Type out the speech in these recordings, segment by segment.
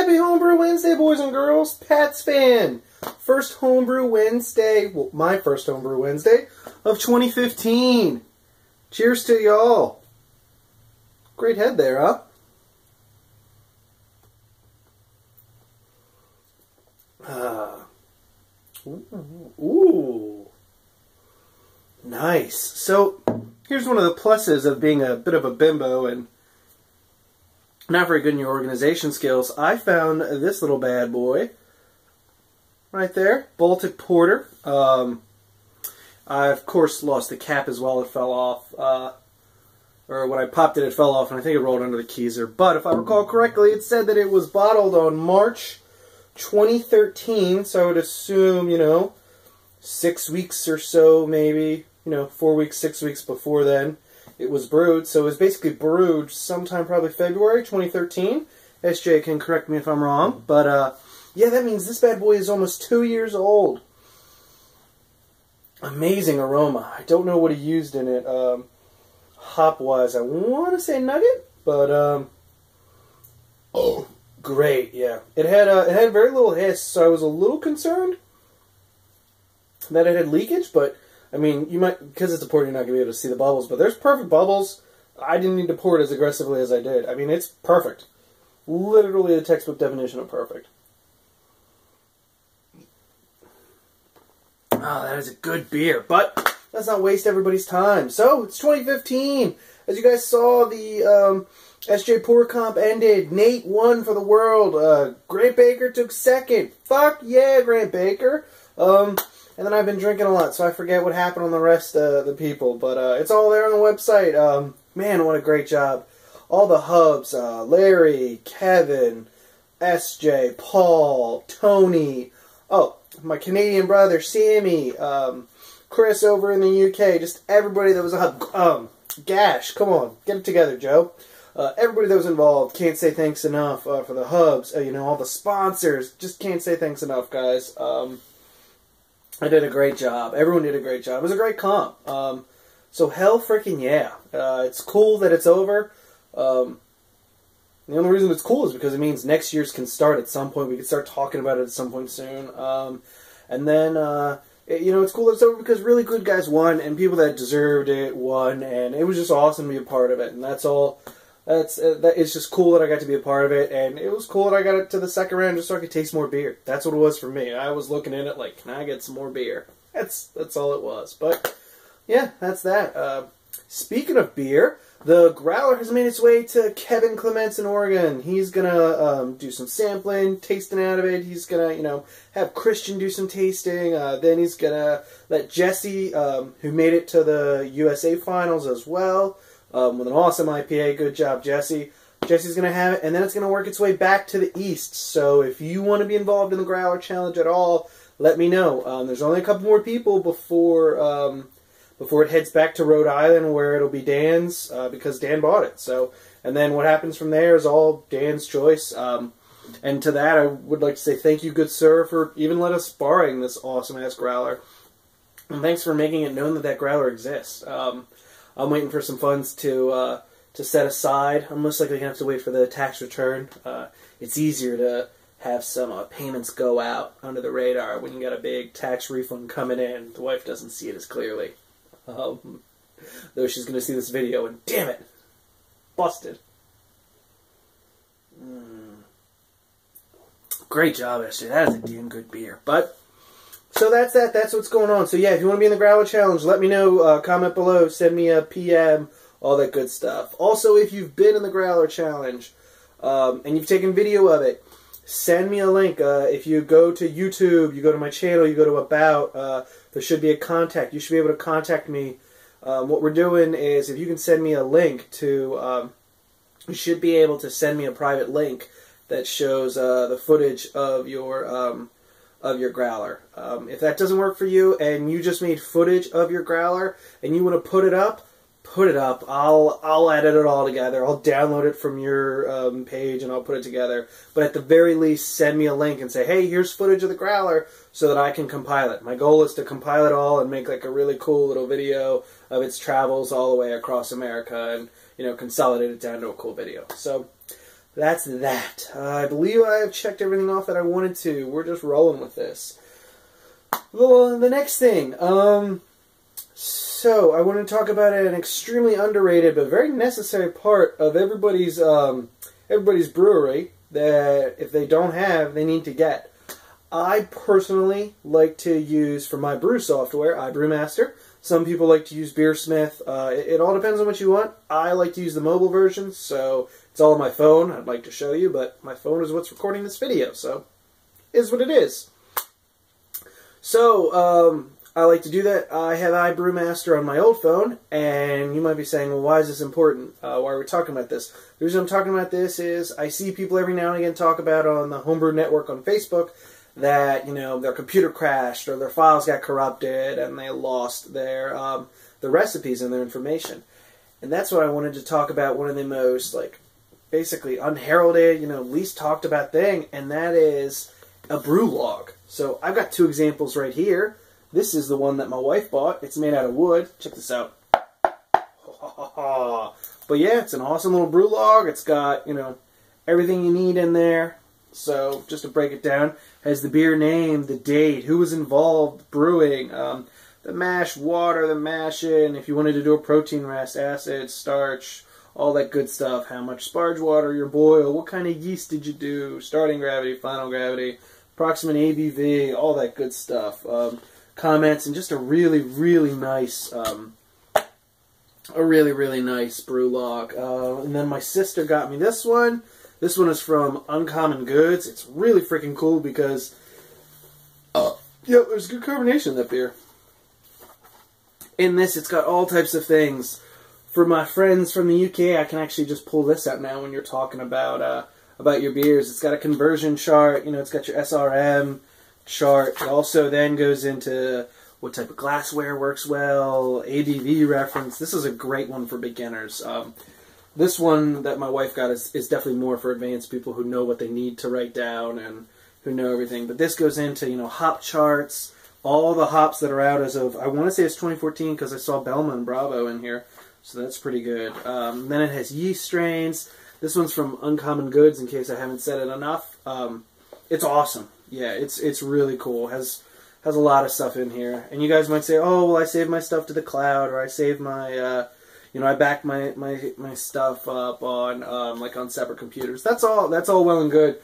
Happy Homebrew Wednesday, boys and girls. Pats fan. First Homebrew Wednesday, well, my first Homebrew Wednesday of 2015. Cheers to y'all. Great head there, huh? Ooh. Nice. So, here's one of the pluses of being a bit of a bimbo and not very good in your organization skills. I found this little bad boy right there, Baltic Porter. I, of course, lost the cap as well. It fell off. Or when I popped it, it fell off, and I think it rolled under the keezer. But if I recall correctly, it said that it was bottled on March 2013, so I would assume, 6 weeks or so, maybe, 4 weeks, 6 weeks before then. It was brewed, so it was basically brewed sometime probably February 2013. SJ can correct me if I'm wrong, but yeah, that means this bad boy is almost 2 years old. Amazing aroma. I don't know what he used in it, hop-wise. I want to say nugget, but oh, great, yeah. It had very little hiss, so I was a little concerned that it had leakage, but I mean, you might, because it's a porter, you're not going to be able to see the bubbles, but there's perfect bubbles. I didn't need to pour it as aggressively as I did. I mean, it's perfect. Literally the textbook definition of perfect. Oh, that is a good beer, but let's not waste everybody's time. So, it's 2015. As you guys saw, the SJporr Comp ended. Nate won for the world. Grant Baker took second. Fuck yeah, Grant Baker. And then I've been drinking a lot, so I forget what happened on the rest of the people. But it's all there on the website. Man, what a great job. All the hubs, Larry, Kevin, SJ, Paul, Tony, oh, my Canadian brother, Sammy, Chris over in the UK, just everybody that was a hub. Gash, come on, get it together, Joe. Everybody that was involved, can't say thanks enough for the hubs. All the sponsors, just can't say thanks enough, guys. I did a great job. Everyone did a great job. It was a great comp. So hell freaking yeah. It's cool that it's over. The only reason it's cool is because it means next year's can start at some point. We can start talking about it at some point soon. And then, it's cool that it's over because really good guys won, and people that deserved it won, and it was just awesome to be a part of it. And that's all. It's just cool that I got to be a part of it, and it was cool that I got it to the second round just so I could taste more beer. That's what it was for me. I was looking at it like, can I get some more beer? That's all it was. But yeah, that's that. Speaking of beer, the Growler has made its way to Kevin Clements in Oregon. He's gonna do some sampling, tasting out of it. He's gonna, have Christian do some tasting. Then he's gonna let Jesse, who made it to the USA finals as well, with an awesome IPA. Good job, Jesse. Jesse's going to have it, and then it's going to work its way back to the east. So if you want to be involved in the Growler Challenge at all, let me know. There's only a couple more people before it heads back to Rhode Island, where it'll be Dan's, because Dan bought it. So, and then what happens from there is all Dan's choice. And to that, I would like to say thank you, good sir, for even let us borrowing this awesome-ass Growler. And thanks for making it known that that Growler exists. I'm waiting for some funds to set aside. I'm most likely going to have to wait for the tax return. It's easier to have some payments go out under the radar when you got a big tax refund coming in. The wife doesn't see it as clearly. Though she's going to see this video and, damn it, busted. Great job, SJ. That is a damn good beer. But so that's that. That's what's going on. So yeah, if you want to be in the Growler Challenge, let me know. Comment below. Send me a PM. All that good stuff. Also, if you've been in the Growler Challenge and you've taken video of it, send me a link. If you go to YouTube, you go to my channel, you go to About, there should be a contact. You should be able to contact me. What we're doing is, if you can send me a link to, you should be able to send me a private link that shows the footage of your Growler. If that doesn't work for you and you just made footage of your Growler and you want to put it up, I'll edit it all together. I'll download it from your page and I'll put it together. But at the very least, send me a link and say, hey, here's footage of the Growler so that I can compile it. My goal is to compile it all and make like a really cool little video of its travels all the way across America and, consolidate it down to a cool video. So that's that. I believe I have checked everything off that I wanted to. We're just rolling with this. Well, the next thing. So, I want to talk about an extremely underrated but very necessary part of everybody's brewery that if they don't have, they need to get. I personally like to use, for my brew software, iBrewmaster. Some people like to use Beersmith. It all depends on what you want. I like to use the mobile version, so it's all on my phone. I'd like to show you, but my phone is what's recording this video, so it is what it is. So, I like to do that. I have iBrewmaster on my old phone, and you might be saying, well, why is this important? Why are we talking about this? The reason I'm talking about this is I see people every now and again talk about on the Homebrew Network on Facebook that, you know, their computer crashed or their files got corrupted and they lost their recipes and their information. And that's what I wanted to talk about, one of the most, like, basically unheralded, you know, least talked about thing, and that is a brew log. So I've got two examples right here. This is the one that my wife bought. It's made out of wood. Check this out. But yeah, it's an awesome little brew log. It's got, you know, everything you need in there. So just to break it down, has the beer name, the date, who was involved brewing, the mash water, the mashing, if you wanted to do a protein rest, acid, starch, all that good stuff, how much sparge water you boil, what kind of yeast did you do, starting gravity, final gravity, approximate ABV, all that good stuff. Comments, and just a really, really nice, nice brew log. And then my sister got me this one. This one is from Uncommon Goods. It's really freaking cool because, yeah, there's good carbonation in that beer. In this, it's got all types of things. For my friends from the UK, I can actually just pull this out now when you're talking about your beers. It's got a conversion chart. You know, it's got your SRM chart. It also then goes into what type of glassware works well, ABV reference. This is a great one for beginners. This one that my wife got is definitely more for advanced people who know what they need to write down and who know everything. But this goes into, you know, hop charts, all the hops that are out as of, I want to say it's 2014 because I saw Belma and Bravo in here. So that's pretty good. Then it has yeast strains. This one's from Uncommon Goods, in case I haven't said it enough. It's awesome. Yeah, it's really cool. Has a lot of stuff in here. And you guys might say, oh, well, I saved my stuff to the cloud, or I saved my, you know, I backed my stuff up on, like on separate computers. That's all well and good.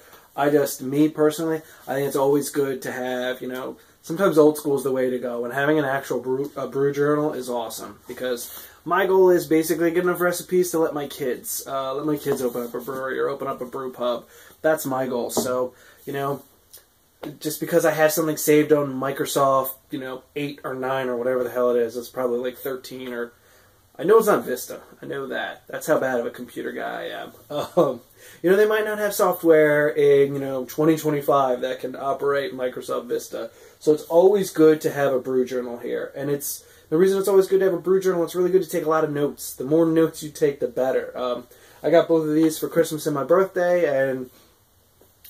Me personally, I think it's always good to have, you know, sometimes old school is the way to go. And having an actual brew journal is awesome, because my goal is basically get enough recipes to let my kids open up a brewery or open up a brew pub. That's my goal. So, you know, just because I have something saved on Microsoft, you know, 8 or 9 or whatever the hell it is, it's probably like 13 or... I know it's not Vista. I know that. That's how bad of a computer guy I am. You know, they might not have software in, you know, 2025 that can operate Microsoft Vista. So it's always good to have a brew journal here. And it's... The reason it's always good to have a brew journal, it's really good to take a lot of notes. The more notes you take, the better. I got both of these for Christmas and my birthday, and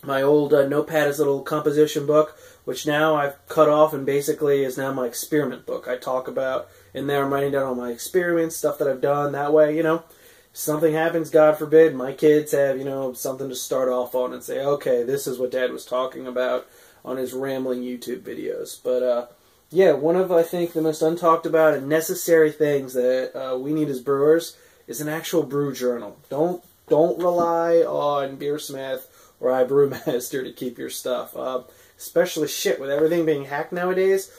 my old notepad is a little composition book, which now I've cut off and basically is now my experiment book. I talk about, in there I'm writing down all my experiments, stuff that I've done. That way, you know, if something happens, God forbid, my kids have, you know, something to start off on and say, okay, this is what Dad was talking about on his rambling YouTube videos. But, yeah, one of, I think, the most untalked about and necessary things that we need as brewers is an actual brew journal. Don't rely on Beersmith or iBrewmaster to keep your stuff. Especially shit, with everything being hacked nowadays,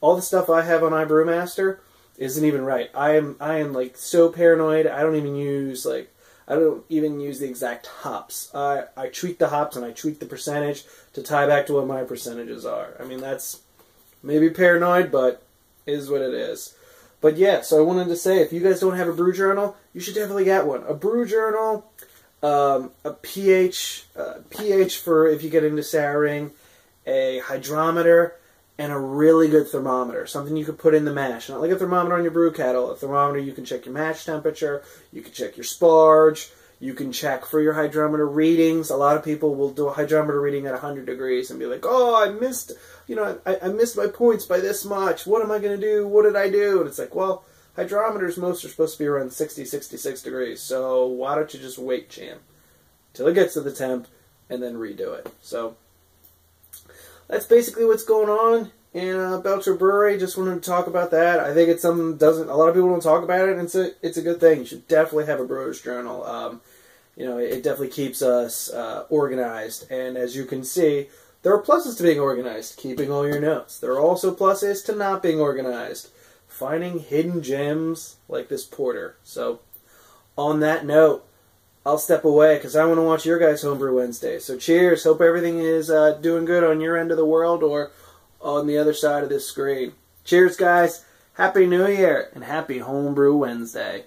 all the stuff I have on iBrewmaster isn't even right. I am like so paranoid. I don't even use the exact hops. I tweak the hops and I tweak the percentage to tie back to what my percentages are. I mean, that's maybe paranoid, but is what it is. But yeah, so I wanted to say, if you guys don't have a brew journal, you should definitely get one. A brew journal, a pH for if you get into souring, a hydrometer, and a really good thermometer. Something you could put in the mash. Not like a thermometer on your brew kettle. A thermometer, you can check your mash temperature, you can check your sparge, you can check for your hydrometer readings. A lot of people will do a hydrometer reading at 100 degrees and be like, oh, I missed my points by this much. What am I going to do? What did I do? And it's like, well, hydrometers most are supposed to be around 60, 66 degrees. So why don't you just wait, champ? until it gets to the temp, and then redo it. So that's basically what's going on in Belcher Brewery. Just wanted to talk about that. I think it's something a lot of people don't talk about it, and it's a good thing. You should definitely have a brewer's journal. You know, it definitely keeps us organized, and as you can see, there are pluses to being organized, keeping all your notes. There are also pluses to not being organized, finding hidden gems like this porter. So, on that note, I'll step away because I want to watch your guys' Homebrew Wednesday. So cheers. Hope everything is doing good on your end of the world or on the other side of this screen. Cheers, guys. Happy New Year and happy Homebrew Wednesday.